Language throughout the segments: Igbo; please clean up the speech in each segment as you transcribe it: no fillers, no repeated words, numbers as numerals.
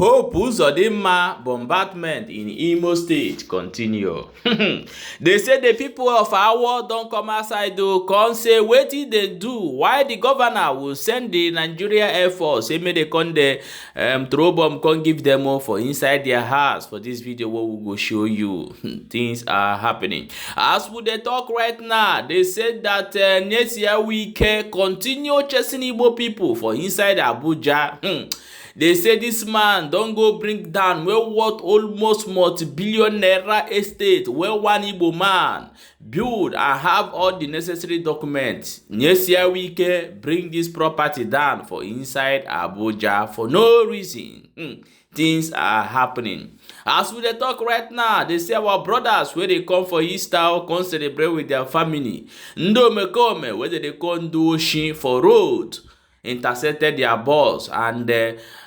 Hope Uzodinma bombardment in Imo State continue. They say the people of Awo don't come outside to come say wetin they do. Why the governor will send the Nigeria Air Force say make they come there throw bomb come give them all for inside their house. For this video what we go show you things are happening. As we dey talk right now, they said that next year we can continue chasing Igbo people for inside Abuja. They say this man don't go bring down well worth almost multi-billion naira estate where one Igbo man build and have all the necessary documents. Next year we can bring this property down for inside Abuja for no reason. Things are happening. As we dey talk right now, they say our brothers where they come for Easter come celebrate with their family. Ndomekome where they come do shin for road. Intercepted their boss, and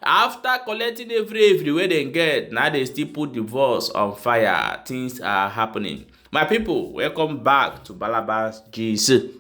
after collecting everywhere they get, now they still put the boss on fire. Things are happening. My people, welcome back to Balabas GC.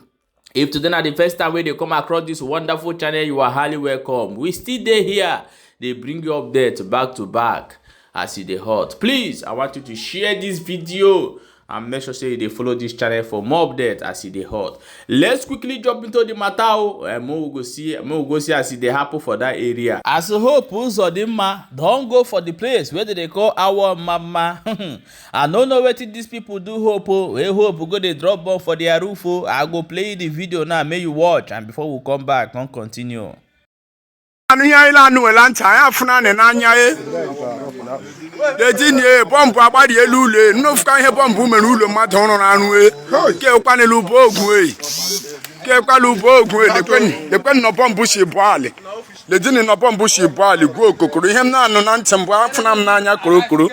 If today is the first time when they come across this wonderful channel, you are highly welcome. We still there here. They bring you updates back to back as it dey hot. Please, I want you to share this video and make sure say they follow this channel for more updates as it dey hot. Let's quickly jump into the matter and we go see as it dey happen for that area. As a hope Uzodinma don't go for the place where they call Awo Omama. I don't know what these people do. Hope go they drop bomb for their roof. I go play the video now, may you watch, and before we come back, don't continue. Bomb abadi elule no fuka ihe bomb mere ulo mmadụ ọrụ na anụ ke kwanelu bo ogun ke kwalu bo ogun lekwen no bomb shi boale le dini no bomb shi boale go kokoro ihe na anụ na ntem bụ afuna m n'anya korokoro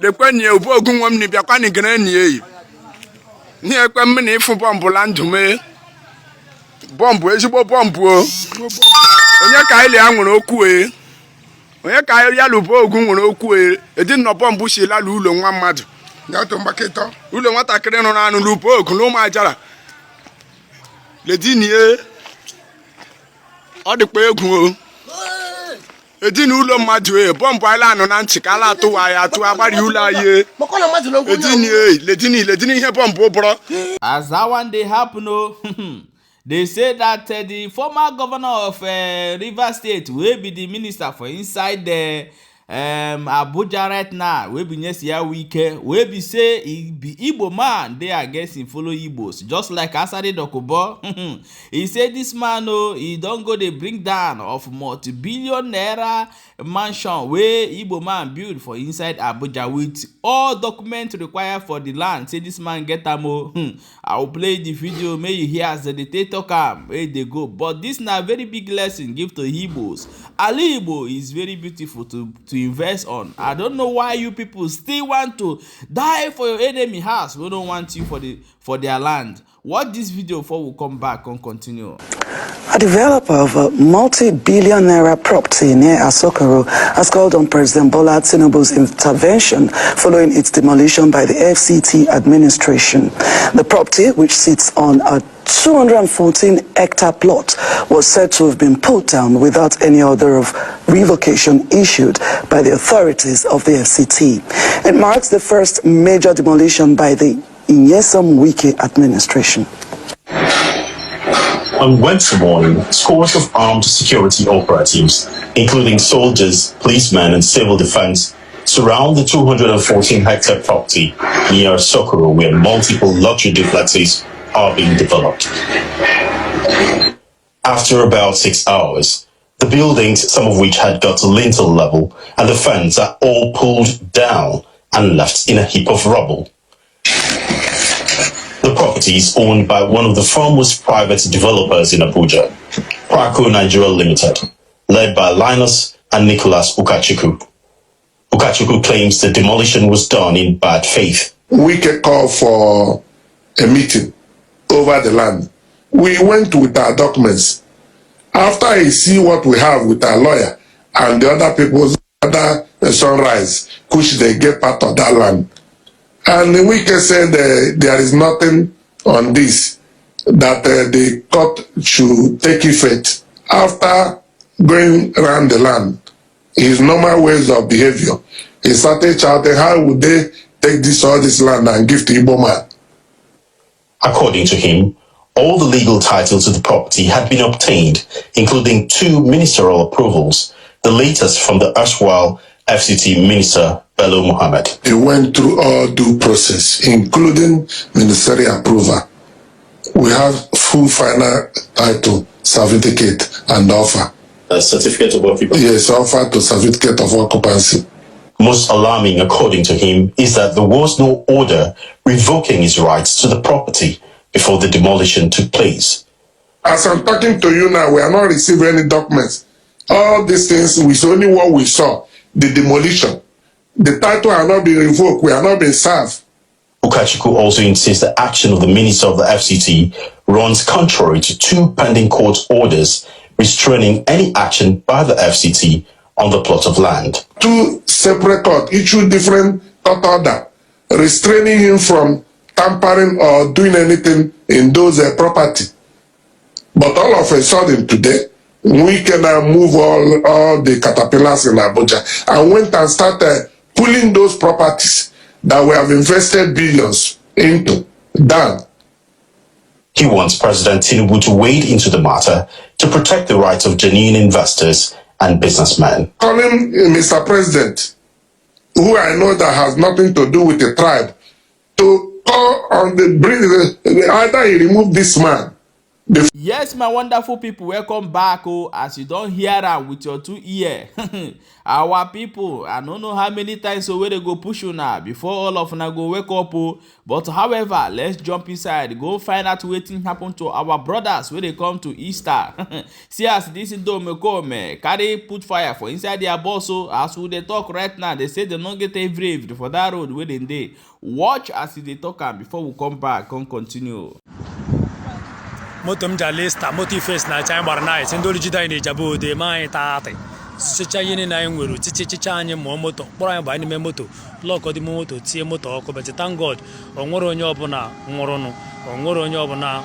lekwen ye bo ogun nwam ni biakwa ni gere ni eyi ni ekwe m na ifu bomb la ndume bomb ezigbo bomb o onye ka ile anwụrụ okwu onye ka ya lubo ogun nwere okwu edin no bomb shi la ulo nwa mmadụ ya to mbakịtọ ulo nwatakịrị nọ na anụ lubo ogun lo ma jara le dinie ọ dịkwa egwu o edin ulo mmadụ bomb ala anụ na ntị ka ala atụwa ya atụ agbari ulo aye edin le dini ihe bomb bụrụ. As that one dey happen they say that the former governor of Rivers State will be the minister for inside the Abuja right now. Will be next year weekend. Will be say he be Igbo man. They are guessing follow Igbos. Just like Asade Dokubo. He said this man he don't go they bring down of multi-billion naira mansion where Igbo man build for inside Abuja with all documents required for the land. Say this man get am. I will play the video. May you hear as the dictator come where they go. But this na very big lesson give to Igbos. Ali Igbo is very beautiful to invest on. I don't know why you people still want to die for your enemy house. We don't want you for their land. Watch this video before we come back and continue. A developer of a multi-billion naira property near Asokoro has called on President Bola Tinubu's intervention following its demolition by the FCT administration. The property, which sits on a 214-hectare plot, was said to have been pulled down without any order of revocation issued by the authorities of the FCT. It marks the first major demolition by the Nyesom Wike administration. On Wednesday morning, scores of armed security operatives, including soldiers, policemen, and civil defense, surround the 214-hectare property near Sokoro, where multiple luxury duplexes are being developed. After about 6 hours, the buildings, some of which had got to lintel level, and the fence are all pulled down and left in a heap of rubble. The property is owned by one of the foremost private developers in Abuja, Praco Nigeria Limited, led by Linus and Nicholas Ukachukwu. Ukachukwu claims the demolition was done in bad faith. We can call for a meeting over the land. We went with our documents. After I see what we have with our lawyer and the other people's other Sunrise, which they get part of that land. And we can say that there is nothing on this, that the court should take effect. After going around the land, his normal ways of behavior. He started shouting, how would they take all this land and give to Igbo man? According to him, all the legal titles to the property had been obtained, including 2 ministerial approvals, the latest from the erstwhile FCT Minister Bello Muhammad. He went through all due process, including ministerial approval. We have full final title, certificate, and offer. A certificate of occupancy? Yes, offer to certificate of occupancy. Most alarming, according to him, is that there was no order revoking his rights to the property before the demolition took place. As I'm talking to you now, we are not receiving any documents. All these things, it's only what we saw, the demolition. The title has not been revoked, we have not been served. Ukachukwu also insists the action of the Minister of the FCT runs contrary to 2 pending court orders restraining any action by the FCT on the plot of land. 2 separate courts issued different court order restraining him from tampering or doing anything in those property. But all of a sudden today, we can move all the caterpillars in Abuja and went and started pulling those properties that we have invested billions into down. He wants President Tinubu to wade into the matter to protect the rights of genuine investors and businessmen. Calling Mr. President, who I know that has nothing to do with the tribe, to call on the bridge, either he remove this man. Yes, my wonderful people, welcome back. Oh, as you don't hear am with your 2 ears. Our people, I don't know how many times so where they go push you now before all of una go wake up. Oh. But however, let's jump inside, go find out what happen to our brothers when they come to Easter. See as this dome come, carry put fire for inside their boss. So as we they talk right now, they say they don't get every for that road where they watch as they talk am before we come back, come continue. Moto mjalista moto face na chai barna sindoli jida ni jabo de mai tate chicha yini na enweru chicha anye mo moto kporo anya ba ni me moto lock di moto tie moto ko but thank God onworo onye obuna nwurunu onworo onye obuna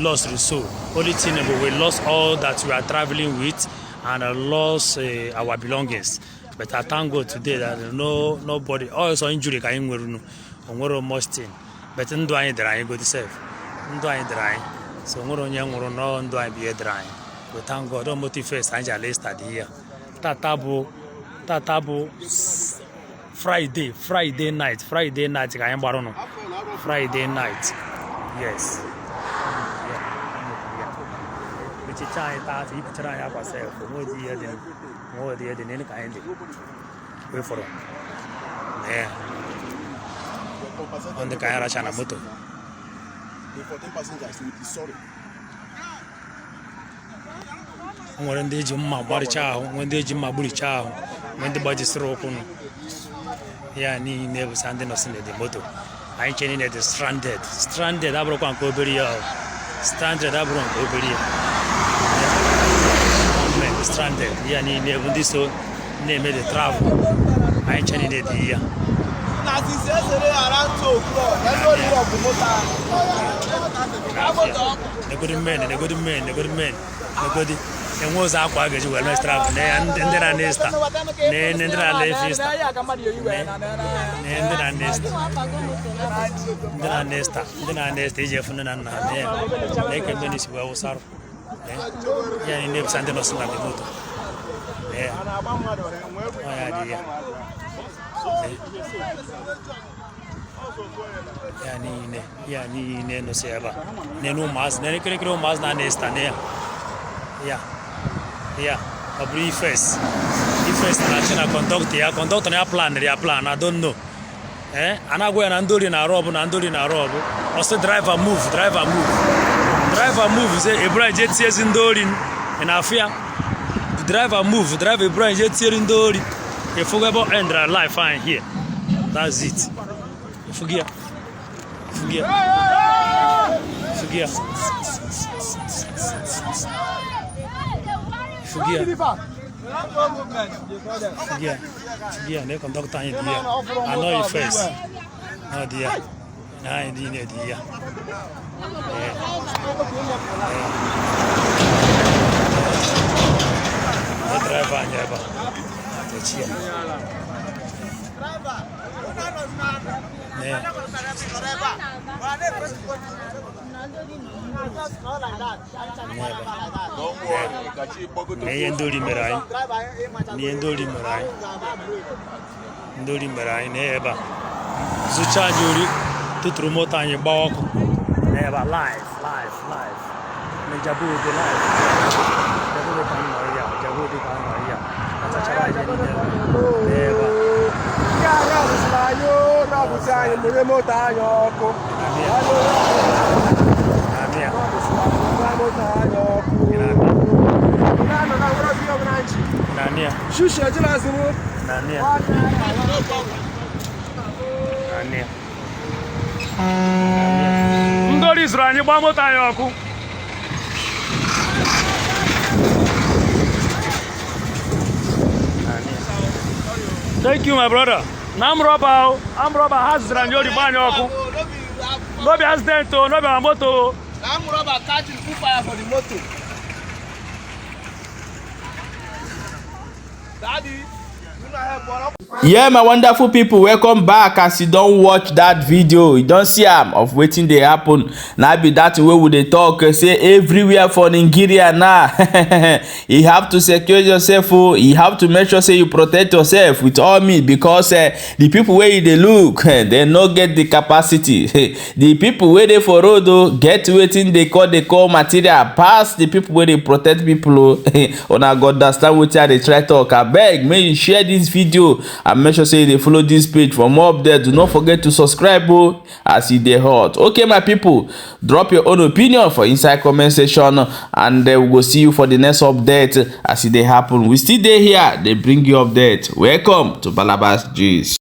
lost so only thing we lost all that we are traveling with and lost our belongings, but I thank God today that nobody also injury ka enweru no onworo most thing but ndo anya dara anyị go to save. So no be dry. We thank God on motivate Angela list here. Tatabu Friday night I barono. Friday night. Yes. Which is try that if try up yourself more the any kind. Wait for it. Yeah. On the Kaira Chana moto. The 14 passengers will be sorry. When they jump body chow, when they jump bully chow, when the body stroke on. Yeah, ni never sending us in the motor. I ain't chaining at the stranded. Stranded, I broke on Coberia. Stranded, I broke Coberia. Stranded, yeah, ni never this so name the travel. I ain't chaining it here. Around 2 o'clock. The good men. And was our baggage well, let's travel. And then I nest. Then I left. Then I nest. Jeff and they can finish well, sir. Yeah, in the Santa Rosa. Yeah. Yani no seba nenu mas nene krekro mas na nesta ne yeah a brief face national conduct na plan I don't know anago na ndori na rob also driver move say Ibrahim jet says ndori in afia driver Ibrahim jet says ndori e fogabo end life fine here. That's it. Forget. Ne conduct time here. I know your face. No dear. Nah, dear. driver anyị ebe a ihe ndị ori mere anyị na ebe a zụcha anyị ori tụtụrụ moto anyị gbaa ọkụ n'ebe a live Jabude live Jabude ka anyị nọ ya atachara anyị n'ebe ndori zụrụ anyị gbaa moto anyị ọkụ. Thank you, my brother. I'm robber. Has Ranjori Banyoku. No be accident, no be a moto. I'm robber catching full fire for the motor. Daddy, you know help. Yeah, my wonderful people, welcome back. As you don't watch that video, you don't see of waiting they happen. Now be that way with the talk say everywhere for Nigeria now. You have to secure yourself. You have to make sure say you protect yourself with all means, because the people where they look, they no get the capacity. The people where they for road get waiting they call material pass the people where they protect people. On I God understand what they try to talk. I beg, may you share this video and make sure say they follow this page for more updates. Do not forget to subscribe as it dey hot. Okay, my people, drop your own opinion for inside comment section, and we will see you for the next update as it dey happen. We still dey here, they bring you update. Welcome to Balabas Gist.